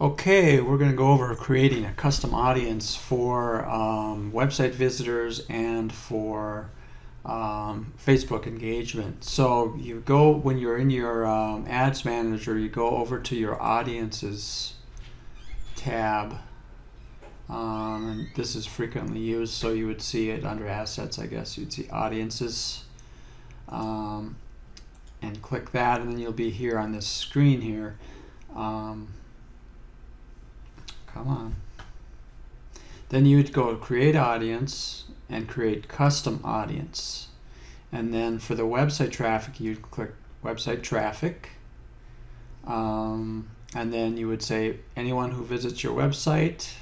Okay, we're going to go over creating a custom audience for website visitors and for Facebook engagement. So you go, when you're in your Ads Manager, you go over to your Audiences tab. And this is frequently used, so you would see it under Assets, I guess. You'd see Audiences. And click that, and then you'll be here on this screen here. Come on. Then you would go create audience and create custom audience. And then for the website traffic, you'd click website traffic. And then you would say anyone who visits your website.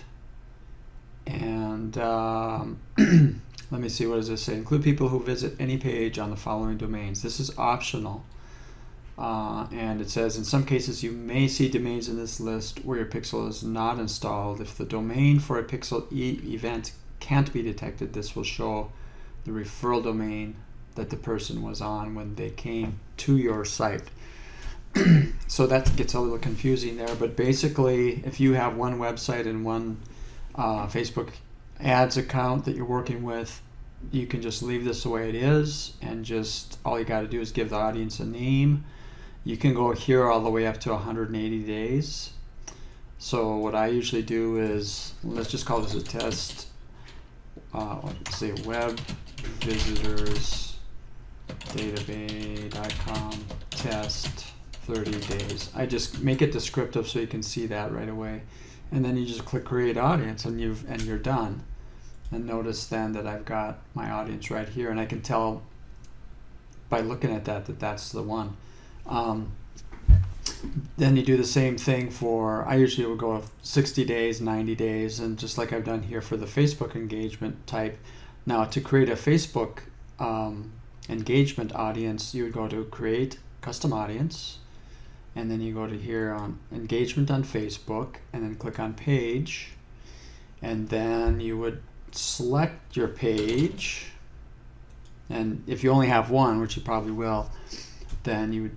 And let me see, what does this say? Include people who visit any page on the following domains. This is optional. And it says, in some cases, you may see domains in this list where your pixel is not installed. If the domain for a pixel event can't be detected, this will show the referral domain that the person was on when they came to your site. So that gets a little confusing there, but basically, if you have one website and one Facebook ads account that you're working with, you can just leave this the way it is, and just all you got to do is give the audience a name. You can go here all the way up to 180 days. So what I usually do is, let's just call this a test. Let's say web visitors database.com test 30 days. I just make it descriptive so you can see that right away. And then you just click create audience, and you're done. And notice then that I've got my audience right here, and I can tell by looking at that that's the one. Then you do the same thing for, I usually would go 60 days, 90 days, and just like I've done here for the Facebook engagement type. Now to create a Facebook engagement audience, you would go to create custom audience, and then you go to here on engagement on Facebook, and then click on page, and then you would select your page, and if you only have one, which you probably will, then you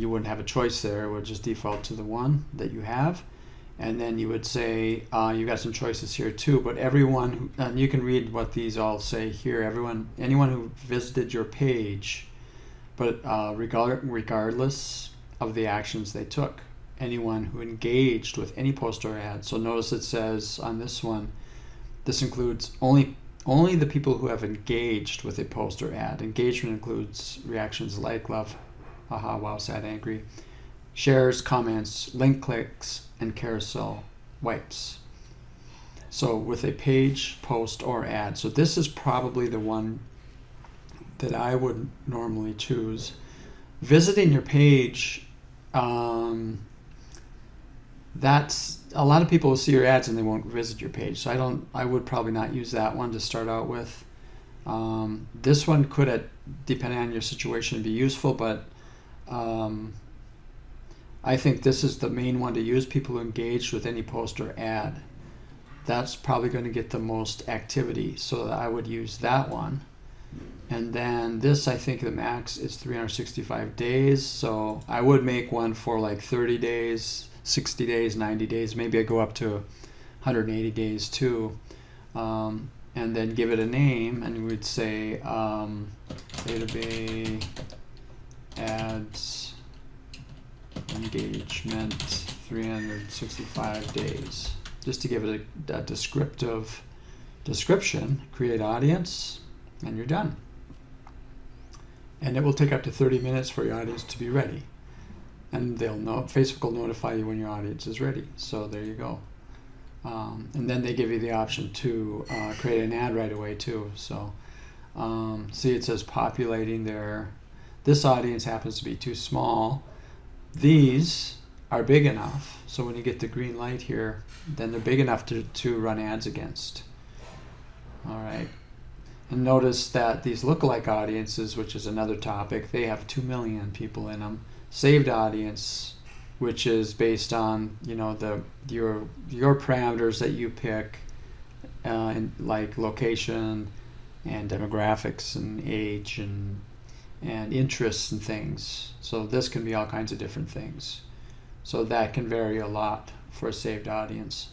wouldn't have a choice there. It would just default to the one that you have. And then you would say, you got some choices here too, but everyone, and you can read what these all say here, anyone who visited your page, but regardless of the actions they took, anyone who engaged with any post or ad. So notice it says on this one, this includes only the people who have engaged with a post or ad. Engagement includes reactions like love, haha, wow, sad, angry, shares, comments, link clicks, and carousel wipes. So with a page, post, or ad. So this is probably the one that I would normally choose. Visiting your page, that's, a lot of people will see your ads and they won't visit your page. So I would probably not use that one to start out with. This one could, depending on your situation, be useful, but I think this is the main one to use. People who engaged with any post or ad. That's probably going to get the most activity, so I would use that one. And then this, I think the max is 365 days, so I would make one for like 30 days, 60 days, 90 days. Maybe I go up to 180 days too. And then give it a name, and we would say database ads engagement 365 days, just to give it a descriptive description. Create audience, and you're done. And it will take up to 30 minutes for your audience to be ready, and Facebook will notify you when your audience is ready. So there you go. And then they give you the option to create an ad right away too. So see, it says populating there. This audience happens to be too small. These are big enough, so when you get the green light here, then they're big enough to run ads against. All right. And notice that these lookalike audiences, which is another topic, they have 2 million people in them. Saved audience, which is based on your parameters that you pick, like location and demographics and age and interests and things. So this can be all kinds of different things. So that can vary a lot for a saved audience.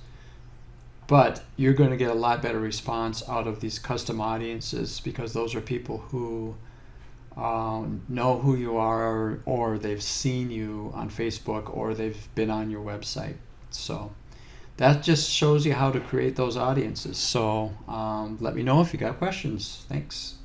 But you're going to get a lot better response out of these custom audiences because those are people who know who you are, or they've seen you on Facebook, or they've been on your website. So that just shows you how to create those audiences. So let me know if you got questions. Thanks.